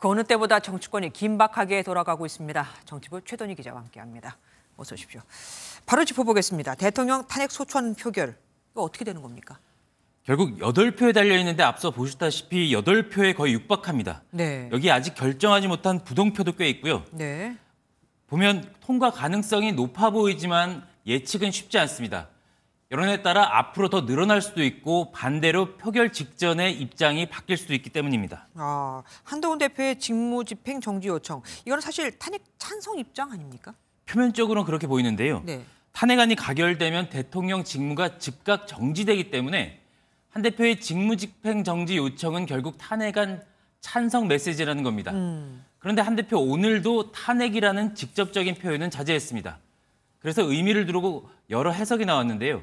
그 어느 때보다 정치권이 긴박하게 돌아가고 있습니다. 정치부 최돈희 기자와 함께합니다. 어서 오십시오. 바로 짚어보겠습니다. 대통령 탄핵 소추안 표결, 이거 어떻게 되는 겁니까? 결국 8표에 달려있는데 앞서 보셨다시피 8표에 거의 육박합니다. 네. 여기 아직 결정하지 못한 부동표도 꽤 있고요. 네. 보면 통과 가능성이 높아 보이지만 예측은 쉽지 않습니다. 여론에 따라 앞으로 더 늘어날 수도 있고 반대로 표결 직전에 입장이 바뀔 수도 있기 때문입니다. 한동훈 대표의 직무집행 정지 요청, 이건 사실 탄핵 찬성 입장 아닙니까? 표면적으로는 그렇게 보이는데요. 네. 탄핵안이 가결되면 대통령 직무가 즉각 정지되기 때문에 한 대표의 직무집행 정지 요청은 결국 탄핵안 찬성 메시지라는 겁니다. 그런데 한 대표 오늘도 탄핵이라는 직접적인 표현은 자제했습니다. 그래서 의미를 두고 여러 해석이 나왔는데요.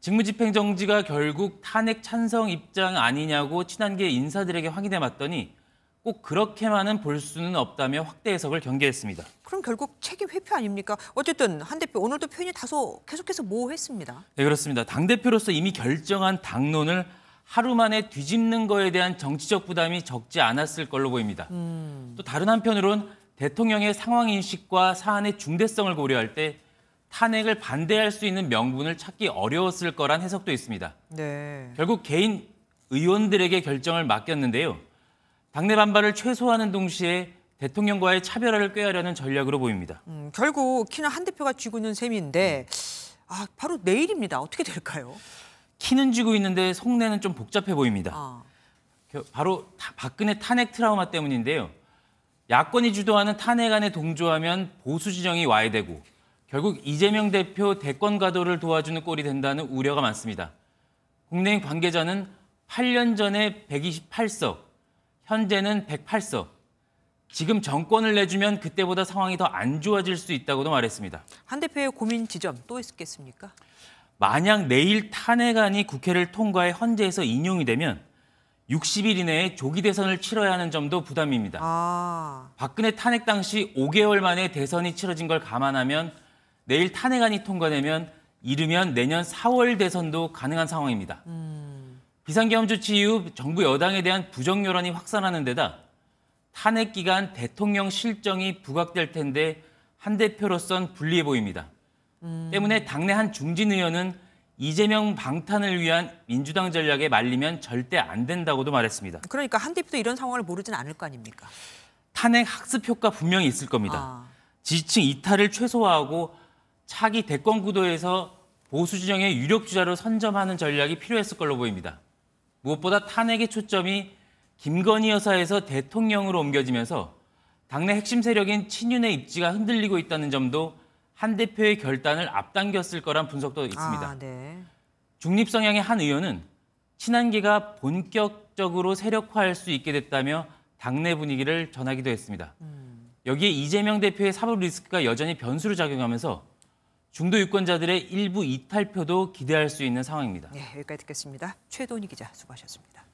직무집행정지가 결국 탄핵 찬성 입장 아니냐고 친한계 인사들에게 확인해 봤더니 꼭 그렇게만은 볼 수는 없다며 확대 해석을 경계했습니다. 그럼 결국 책임 회피 아닙니까? 어쨌든 한 대표 오늘도 표현이 다소 계속해서 모호했습니다. 네, 그렇습니다. 당대표로서 이미 결정한 당론을 하루 만에 뒤집는 거에 대한 정치적 부담이 적지 않았을 걸로 보입니다. 또 다른 한편으론 대통령의 상황인식과 사안의 중대성을 고려할 때 탄핵을 반대할 수 있는 명분을 찾기 어려웠을 거란 해석도 있습니다. 네. 결국 개인 의원들에게 결정을 맡겼는데요. 당내 반발을 최소화하는 동시에 대통령과의 차별화를 꾀하려는 전략으로 보입니다. 결국 키는 한 대표가 쥐고 있는 셈인데 바로 내일입니다. 어떻게 될까요? 키는 쥐고 있는데 속내는 좀 복잡해 보입니다. 바로 박근혜 탄핵 트라우마 때문인데요. 야권이 주도하는 탄핵안에 동조하면 보수 진영이 와해되고 결국 이재명 대표 대권 가도를 도와주는 꼴이 된다는 우려가 많습니다. 국내인 관계자는 8년 전에 128석, 현재는 108석. 지금 정권을 내주면 그때보다 상황이 더 안 좋아질 수 있다고도 말했습니다. 한 대표의 고민 지점 또 있겠습니까? 만약 내일 탄핵안이 국회를 통과해 헌재에서 인용이 되면 60일 이내에 조기 대선을 치러야 하는 점도 부담입니다. 박근혜 탄핵 당시 5개월 만에 대선이 치러진 걸 감안하면 내일 탄핵안이 통과되면 이르면 내년 4월 대선도 가능한 상황입니다. 비상계엄 조치 이후 정부 여당에 대한 부정 여론이 확산하는 데다 탄핵 기간 대통령 실정이 부각될 텐데 한 대표로선 불리해 보입니다. 때문에 당내 한 중진 의원은 이재명 방탄을 위한 민주당 전략에 말리면 절대 안 된다고도 말했습니다. 그러니까 한 대표도 이런 상황을 모르진 않을 거 아닙니까? 탄핵 학습 효과 분명히 있을 겁니다. 지지층 이탈을 최소화하고 차기 대권 구도에서 보수 진영의 유력 주자로 선점하는 전략이 필요했을 걸로 보입니다. 무엇보다 탄핵의 초점이 김건희 여사에서 대통령으로 옮겨지면서 당내 핵심 세력인 친윤의 입지가 흔들리고 있다는 점도 한 대표의 결단을 앞당겼을 거란 분석도 있습니다. 네. 중립 성향의 한 의원은 친한계가 본격적으로 세력화할 수 있게 됐다며 당내 분위기를 전하기도 했습니다. 여기에 이재명 대표의 사법 리스크가 여전히 변수로 작용하면서 중도 유권자들의 일부 이탈표도 기대할 수 있는 상황입니다. 네, 여기까지 듣겠습니다. 최돈희 기자 수고하셨습니다.